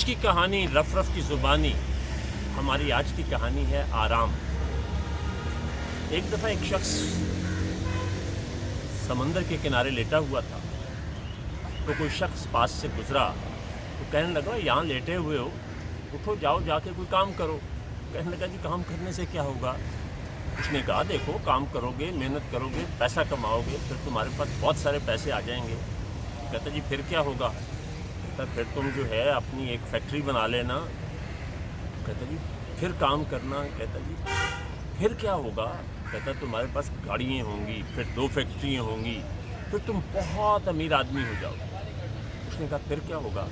آج کی کہانی رف رف کی زبانی، ہماری آج کی کہانی ہے آرام۔ ایک دفعہ ایک شخص سمندر کے کنارے لیٹا ہوا تھا، تو کوئی شخص پاس سے گزرا تو کہنے لگا یہاں لیٹے ہوئے ہو، اٹھو جاؤ جا کے کوئی کام کرو۔ کہنے لگا جی کام کرنے سے کیا ہوگا؟ اس نے کہا دیکھو کام کرو گے، محنت کرو گے، پیسہ کماؤ گے، پھر تمہارے پاس بہت سارے پیسے آ جائیں گے۔ کہتا جی پھر کیا ہوگا؟ کہتا پھر تم جو ہے اپنی ایک فیکٹری بنا لینا۔ کہتا جی پھر کام کرنا۔ کہتا جی پھر کیا ہوگا؟ کہتا تمہارے پاس گاڑیاں ہوں گی، پھر 2 فیکٹریاں ہوں گی، پھر تم بہت امیر آدمی ہو جاؤ گے۔ اس نے کہا پھر کیا ہوگا؟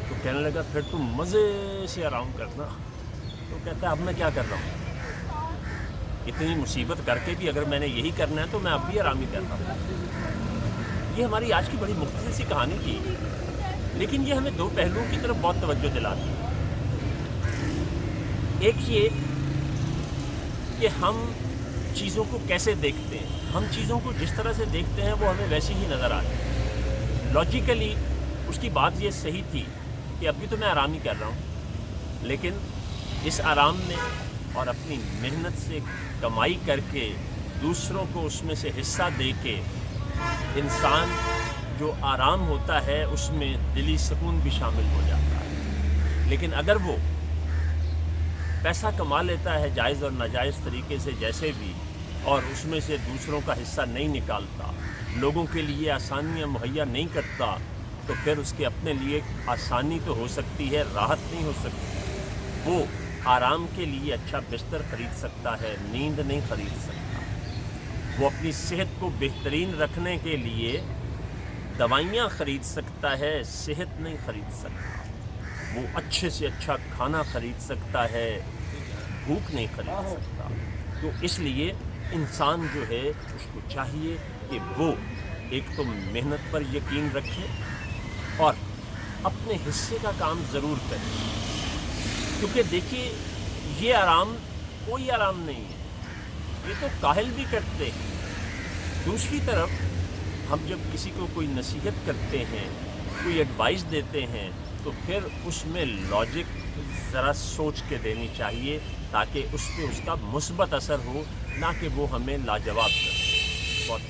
تو کہنے لگا پھر تم مزے سے آرام کرنا۔ تو کہتا ہے اب میں کیا کر رہا ہوں؟ اتنی مصیبت کر کے بھی اگر میں نے یہی کرنا ہے تو میں اب بھی آرام ہی کرتا ہوں۔ یہ ہماری آج کی بڑی مختصر سی کہانی تھی، لیکن یہ ہمیں 2 پہلوؤں کی طرف بہت توجہ دلاتی ہے۔ ایک یہ کہ ہم چیزوں کو کیسے دیکھتے ہیں، ہم چیزوں کو جس طرح سے دیکھتے ہیں وہ ہمیں ویسی ہی نظر آتی ہے۔ لاجیکلی اس کی بات یہ صحیح تھی کہ ابھی تو میں آرام ہی کر رہا ہوں، لیکن اس آرام میں اور اپنی محنت سے کمائی کر کے دوسروں کو اس میں سے حصہ دے کے انسان جو آرام ہوتا ہے اس میں دلی سکون بھی شامل ہو جاتا ہے۔ لیکن اگر وہ پیسہ کما لیتا ہے جائز اور ناجائز طریقے سے جیسے بھی، اور اس میں سے دوسروں کا حصہ نہیں نکالتا، لوگوں کے لیے آسانیاں مہیا نہیں کرتا، تو پھر اس کے اپنے لیے آسانی تو ہو سکتی ہے، راحت نہیں ہو سکتی۔ وہ آرام کے لیے اچھا بستر خرید سکتا ہے، نیند نہیں خرید سکتا۔ وہ اپنی صحت کو بہترین رکھنے کے لیے دوائیاں خرید سکتا ہے، صحت نہیں خرید سکتا۔ وہ اچھے سے اچھا کھانا خرید سکتا ہے، بھوک نہیں خرید سکتا۔ تو اس لیے انسان جو ہے اس کو چاہیے کہ وہ ایک تو محنت پر یقین رکھے اور اپنے حصے کا کام ضرور کرے، کیونکہ دیکھیے یہ آرام کوئی آرام نہیں ہے، یہ تو کاہل بھی کرتے ہیں۔ دوسری طرف ہم جب کسی کو کوئی نصیحت کرتے ہیں، کوئی ایڈوائس دیتے ہیں، تو پھر اس میں لاجک ذرا سوچ کے دینی چاہیے تاکہ اس پہ اس کا مثبت اثر ہو، نہ کہ وہ ہمیں لاجواب کرے۔ بہت